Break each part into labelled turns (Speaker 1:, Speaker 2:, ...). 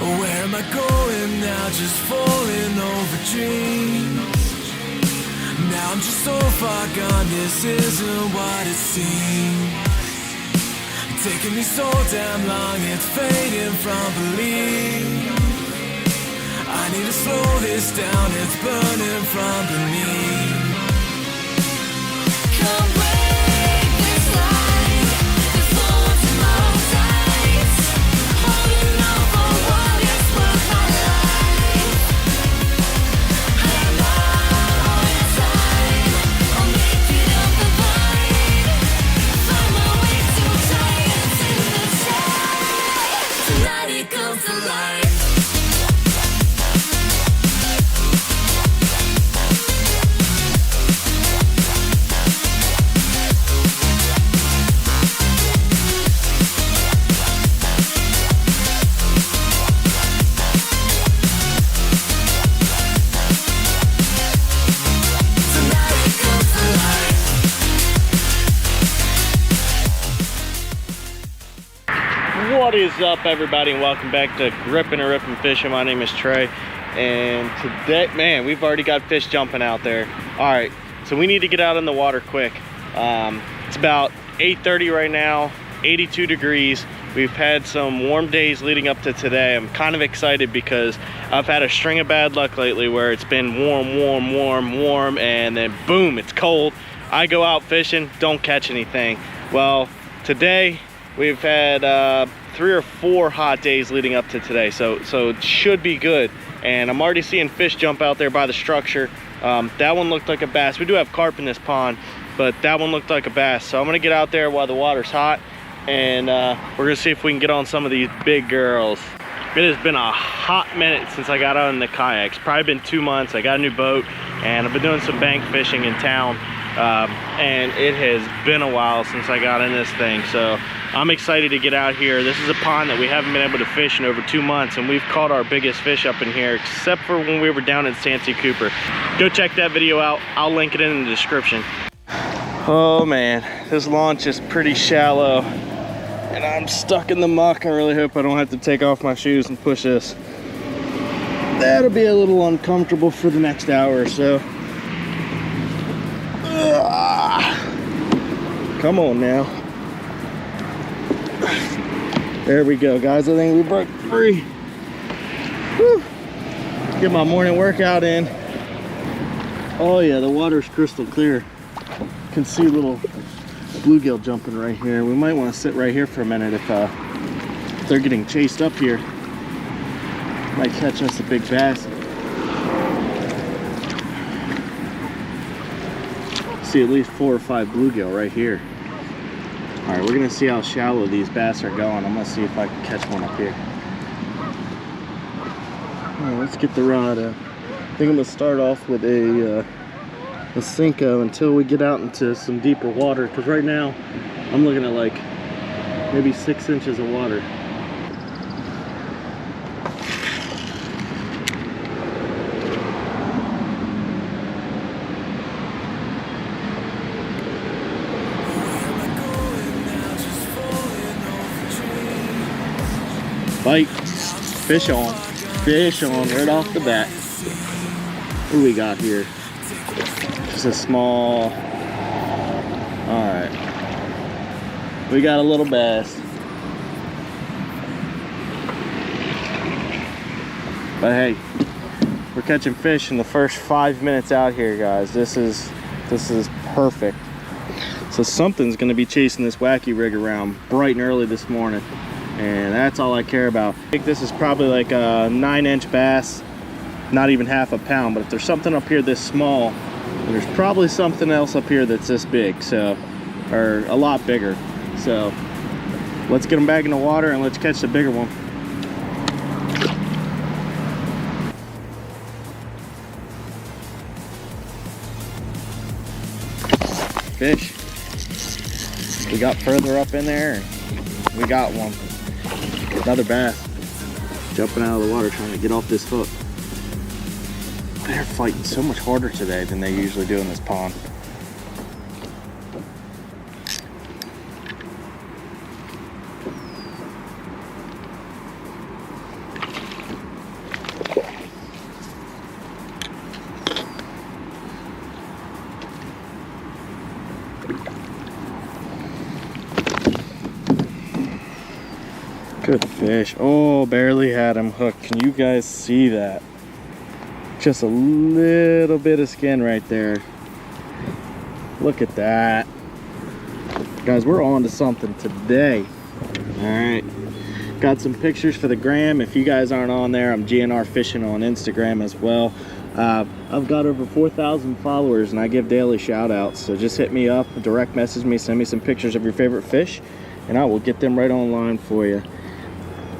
Speaker 1: Where am I going now? Just falling over dreams. Now I'm just so far gone, this isn't what it seems. Taking me so damn long, it's fading from belief. I need to slow this down, it's burning from beneath. Come break this line, the phones in my tight, holding on for what is worth my life. I'm not all your time, I'll make it up the vine. Find my way to giants in the sky. Tonight it comes to life.
Speaker 2: What is up, everybody, and welcome back to Gripping and Ripping Fishing. My name is Trey, and today, man, we've already got fish jumping out there. All right, so we need to get out in the water quick. It's about 8:30 right now, 82 degrees. We've had some warm days leading up to today. I'm kind of excited because I've had a string of bad luck lately where it's been warm, and then boom, it's cold. I go out fishing, don't catch anything. Well, today we've had 3 or 4 hot days leading up to today, so it should be good. And I'm already seeing fish jump out there by the structure. That one looked like a bass. We do have carp in this pond, but that one looked like a bass. So I'm gonna get out there while the water's hot, and we're gonna see if we can get on some of these big girls. It has been a hot minute since I got out in the kayaks. Probably been 2 months. I got a new boat, and I've been doing some bank fishing in town, and it has been a while since I got in this thing. So I'm excited to get out here. This is a pond that we haven't been able to fish in over 2 months, and we've caught our biggest fish up in here, except for when we were down in Sancy Cooper. Go check that video out. I'll link it in the description. Oh man, this launch is pretty shallow, and I'm stuck in the muck. I really hope I don't have to take off my shoes and push this. That'll be a little uncomfortable for the next hour or so. Come on now. There we go, guys. I think we broke free. Whew. Get my morning workout in. Oh yeah, the water's crystal clear. Can see little bluegill jumping right here. We might want to sit right here for a minute if they're getting chased up here. Might catch us a big bass. See at least 4 or 5 bluegill right here. All right, we're gonna see how shallow these bass are going. I'm gonna see if I can catch one up here. All right, let's get the rod up. I think I'm gonna start off with a Cinco until we get out into some deeper water, because right now I'm looking at like maybe 6 inches of water. Bite, fish on right off the bat. What do we got here? Just a small, all right. We got a little bass. But hey, we're catching fish in the first 5 minutes out here, guys. This is perfect. So something's gonna be chasing this wacky rig around bright and early this morning, and that's all I care about. I think this is probably like a 9-inch bass, not even half a pound. But if there's something up here this small, then there's probably something else up here that's this big, so, or a lot bigger. So let's get them back in the water and let's catch the bigger one. Fish. We got further up in there, and we got one. Another bass. Jumping out of the water trying to get off this hook. They're fighting so much harder today than they usually do in this pond. Good fish. Oh, barely had him hooked. Can you guys see that? Just a little bit of skin right there. Look at that. Guys, we're on to something today. All right. Got some pictures for the gram. If you guys aren't on there, I'm GNR Fishing on Instagram as well. I've got over 4,000 followers and I give daily shout outs. So just hit me up, direct message me, send me some pictures of your favorite fish, and I will get them right online for you.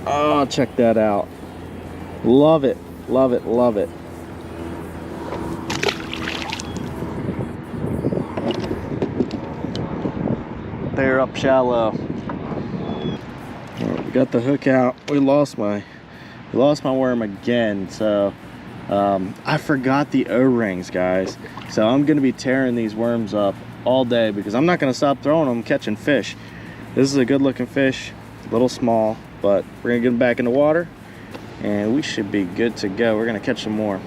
Speaker 2: Oh, check that out. Love it, love it, love it. They're up shallow. We got the hook out. We lost my worm again. So I forgot the O-rings, guys. So I'm gonna be tearing these worms up all day because I'm not gonna stop throwing them, catching fish. This is a good looking fish, a little small, but we're gonna get them back in the water and we should be good to go. We're gonna catch some more.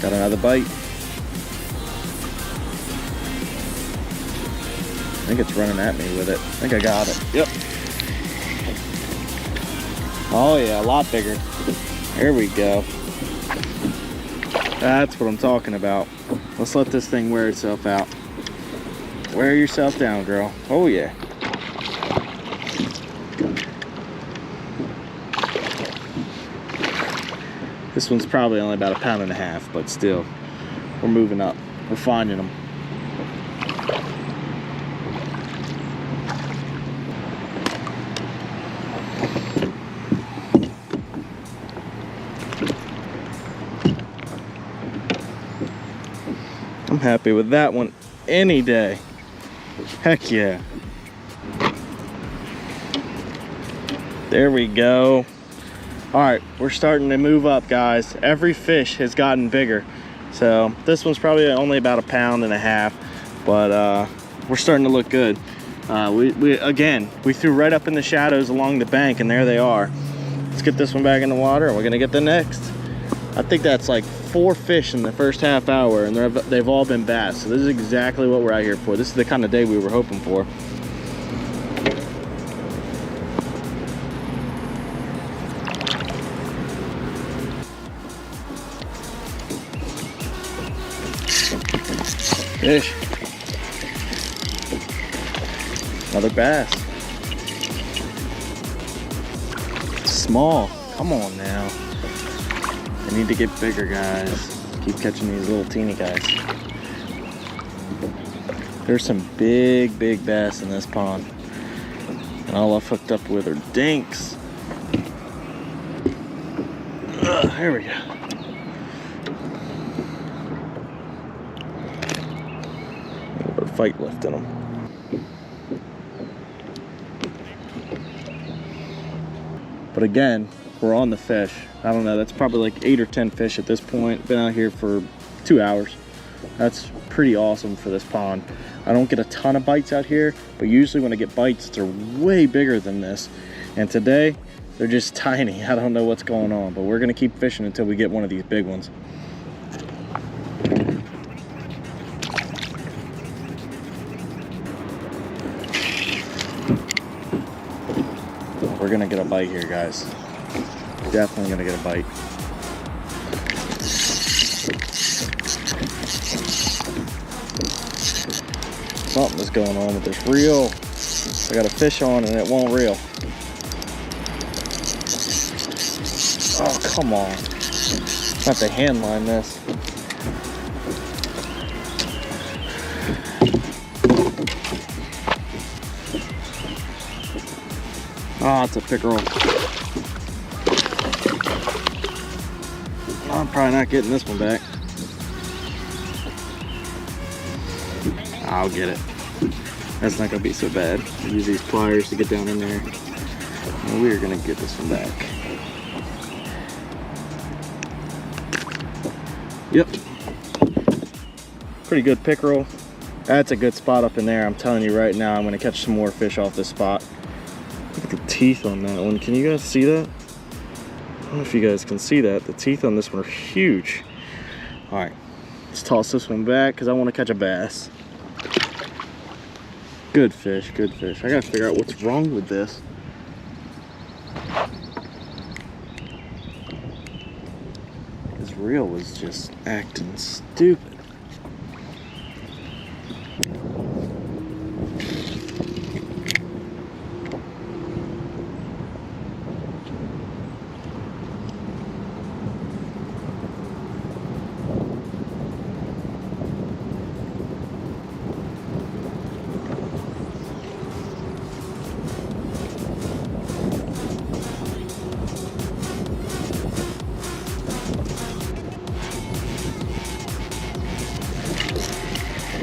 Speaker 2: Got another bite. I think it's running at me with it. I think I got it. Yep. Oh yeah, a lot bigger. There we go. That's what I'm talking about. Let's let this thing wear itself out. Wear yourself down, girl. Oh yeah. This one's probably only about 1.5 pounds, but still, we're moving up. We're finding them. I'm happy with that one any day. Heck yeah. There we go. All right, we're starting to move up, guys. Every fish has gotten bigger. So this one's probably only about 1.5 pounds, but we're starting to look good. We threw right up in the shadows along the bank, and there they are. Let's get this one back in the water, and we're gonna get the next. I think that's like 4 fish in the first half hour, and they've all been bass. So this is exactly what we're out here for. This is the kind of day we were hoping for. Fish. Another bass. Small. Come on now. They need to get bigger, guys. Keep catching these little teeny guys. There's some big bass in this pond. And all I've hooked up with are dinks. There we go. Fight left in them. But again, we're on the fish. I don't know, that's probably like 8 or 10 fish at this point. Been out here for 2 hours. That's pretty awesome for this pond. I don't get a ton of bites out here, but usually when I get bites, they're way bigger than this. And today, they're just tiny. I don't know what's going on, but we're gonna keep fishing until we get one of these big ones. We're gonna get a bite here, guys. Definitely gonna get a bite. Something is going on with this reel. I got a fish on and it won't reel. Oh, come on. I have to hand line this. Oh, it's a pickerel. I'm probably not getting this one back. I'll get it. That's not gonna be so bad. Use these pliers to get down in there. And we're gonna get this one back. Yep. Pretty good pickerel. That's a good spot up in there. I'm telling you right now, I'm gonna catch some more fish off this spot. Look at the teeth on that one. Can you guys see that? don't know if you guys can see that. The teeth on this one are huge. All right, let's toss this one back because I want to catch a bass. Good fish, good fish. I gotta figure out what's wrong with this. His reel was just acting stupid.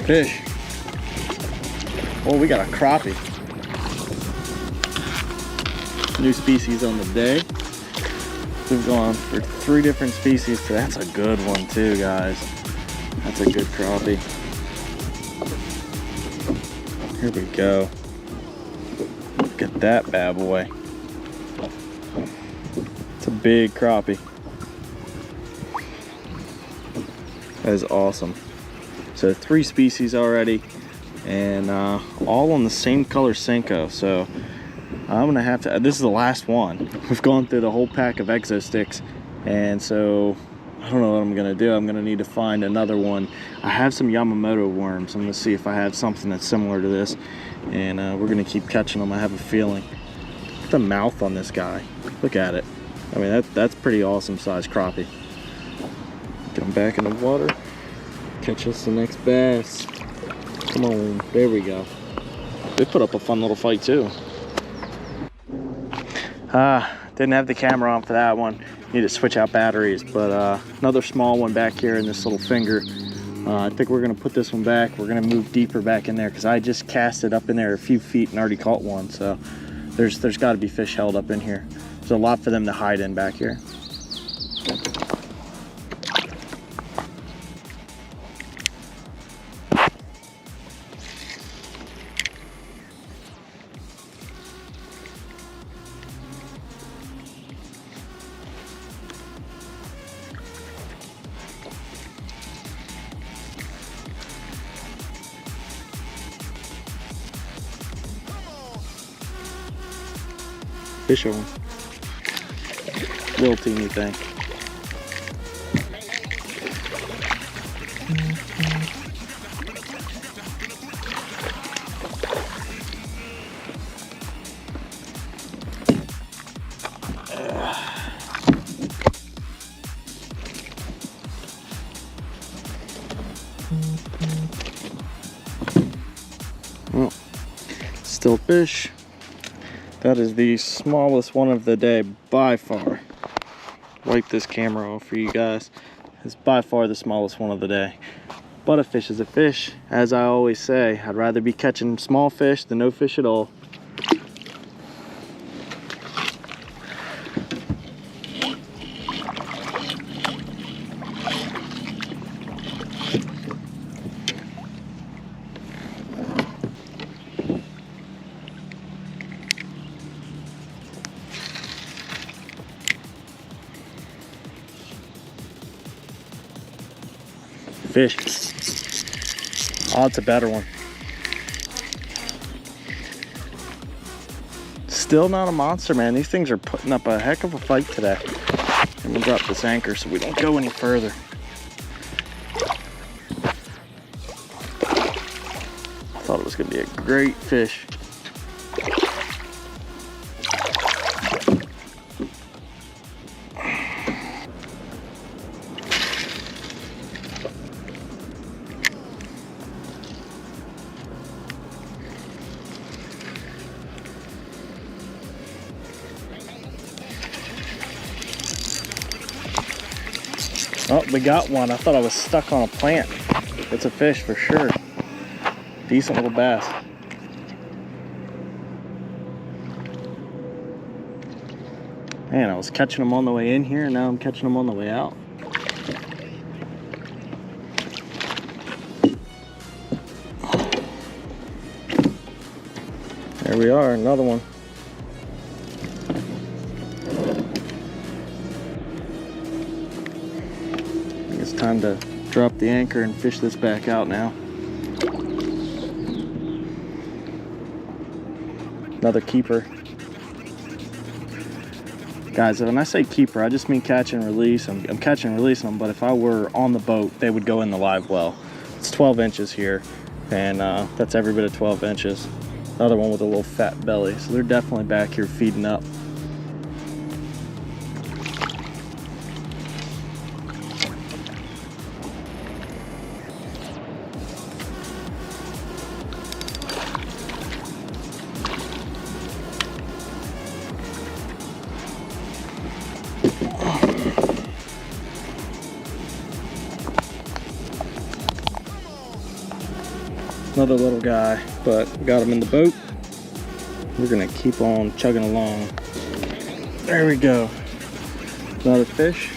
Speaker 2: Fish. Oh, we got a crappie. New species on the day. We've gone for 3 different species. So that's a good one too, guys. That's a good crappie. Here we go. Look at that bad boy. It's a big crappie. That is awesome. So 3 species already, and all on the same color Senko. So I'm gonna have to, this is the last one. We've gone through the whole pack of exo sticks, and so I don't know what I'm gonna do. I'm gonna need to find another one. I have some Yamamoto worms. I'm gonna see if I have something that's similar to this, and we're gonna keep catching them. I have a feeling. Look at the mouth on this guy. Look at it. I mean, that's pretty awesome size crappie. Get them back in the water. Catch us the next bass. Come on, there we go. They put up a fun little fight too. Didn't have the camera on for that one. Need to switch out batteries, but another small one back here in this little finger. I think we're gonna put this one back. We're gonna move deeper back in there because I just cast it up in there a few feet and already caught one. So there's got to be fish held up in here. There's a lot for them to hide in back here. Fish on. Little teeny thing. Well, still fish. That is the smallest one of the day by far. Wipe this camera off for you guys. It's by far the smallest one of the day. But a fish is a fish. As I always say, I'd rather be catching small fish than no fish at all. Fish. Oh, it's a better one. Still not a monster, man. These things are putting up a heck of a fight today. I'm gonna drop this anchor so we don't go any further. I thought it was gonna be a great fish. Oh, we got one. I thought I was stuck on a plant. It's a fish for sure. Decent little bass. Man, I was catching them on the way in here, and now I'm catching them on the way out. There we are, another one. Time to drop the anchor and fish this back out now. Another keeper. Guys, when I say keeper, I just mean catch and release. I'm catching and releasing them, but if I were on the boat, they would go in the live well. It's 12 inches here, and that's every bit of 12 inches. Another one with a little fat belly, so they're definitely back here feeding up. Another little guy, but got him in the boat. We're gonna keep on chugging along. There we go. Another fish.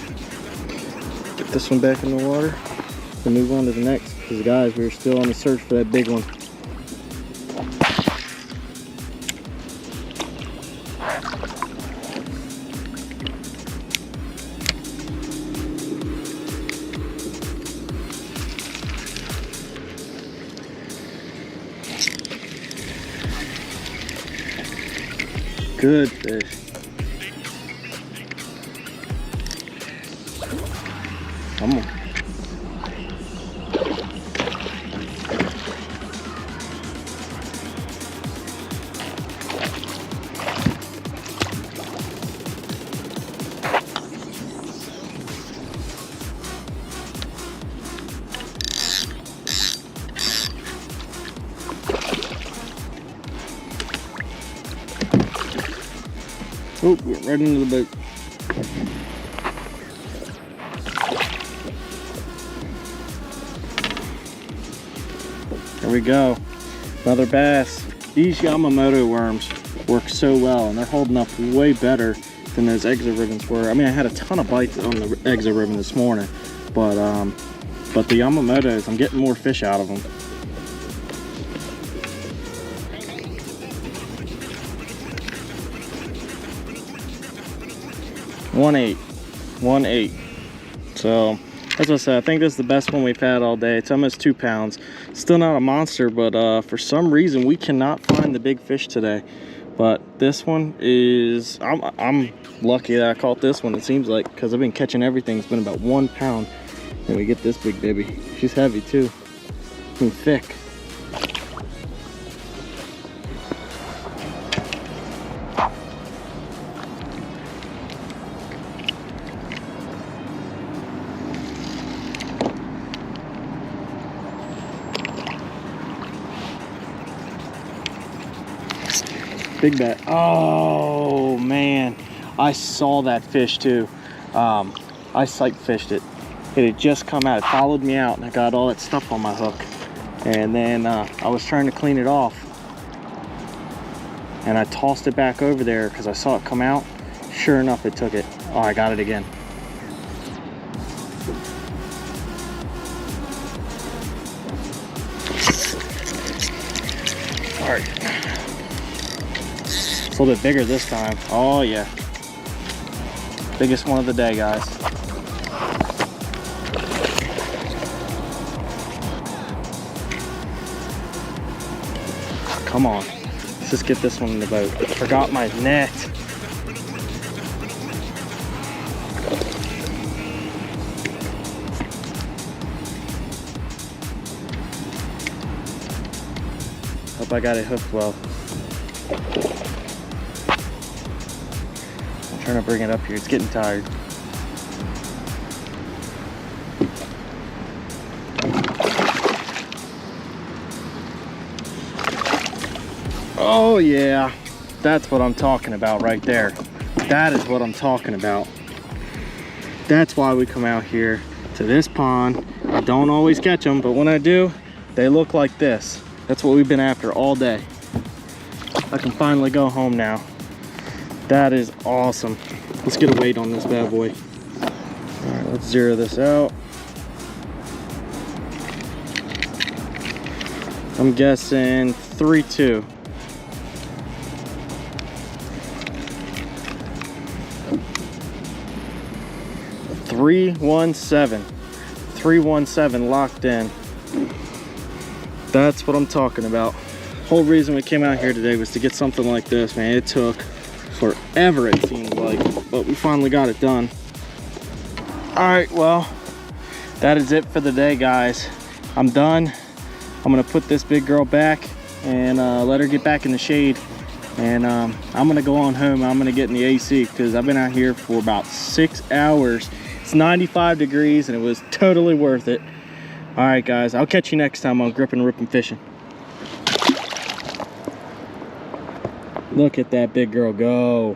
Speaker 2: Get this one back in the water. We'll move on to the next, because guys, we're still on the search for that big one. Good fish. Come on. Oh, went right into the boat. There we go. Another bass. These Yamamoto worms work so well, and they're holding up way better than those exo ribbons were. I mean, I had a ton of bites on the exo ribbon this morning, but the Yamamotos, I'm getting more fish out of them. One eight. So as I said, I think this is the best one we've had all day. It's almost 2 pounds. Still not a monster, but for some reason we cannot find the big fish today. But this one is, I'm lucky that I caught this one, it seems like, because I've been catching everything. It's been about 1 pound, and we get this big baby. She's heavy too, and thick. Big bat. Oh man, I saw that fish too. I sight fished it. It had just come out. It followed me out, and I got all that stuff on my hook. And then I was trying to clean it off, and I tossed it back over there because I saw it come out. Sure enough, it took it. Oh, I got it again. All right. A little bit bigger this time. Oh yeah, biggest one of the day, guys. Come on, let's just get this one in the boat. Forgot my net. Hope I got it hooked well. Trying to bring it up here. It's getting tired. Oh yeah, that's what I'm talking about right there. That is what I'm talking about. That's why we come out here to this pond. I don't always catch them, but when I do, they look like this. That's what we've been after all day. I can finally go home now. That is awesome. Let's get a weight on this bad boy. All right, let's zero this out. I'm guessing 3.2. $3.17. 317 locked in. That's what I'm talking about. Whole reason we came out here today was to get something like this, man. It took forever, it seemed like, but we finally got it done. All right, well, that is it for the day, guys. I'm done. I'm gonna put this big girl back and let her get back in the shade. And I'm gonna go on home. I'm gonna get in the AC because I've been out here for about 6 hours. It's 95 degrees and it was totally worth it. All right, guys, I'll catch you next time on Gripping, Ripping, Fishing. Look at that big girl go.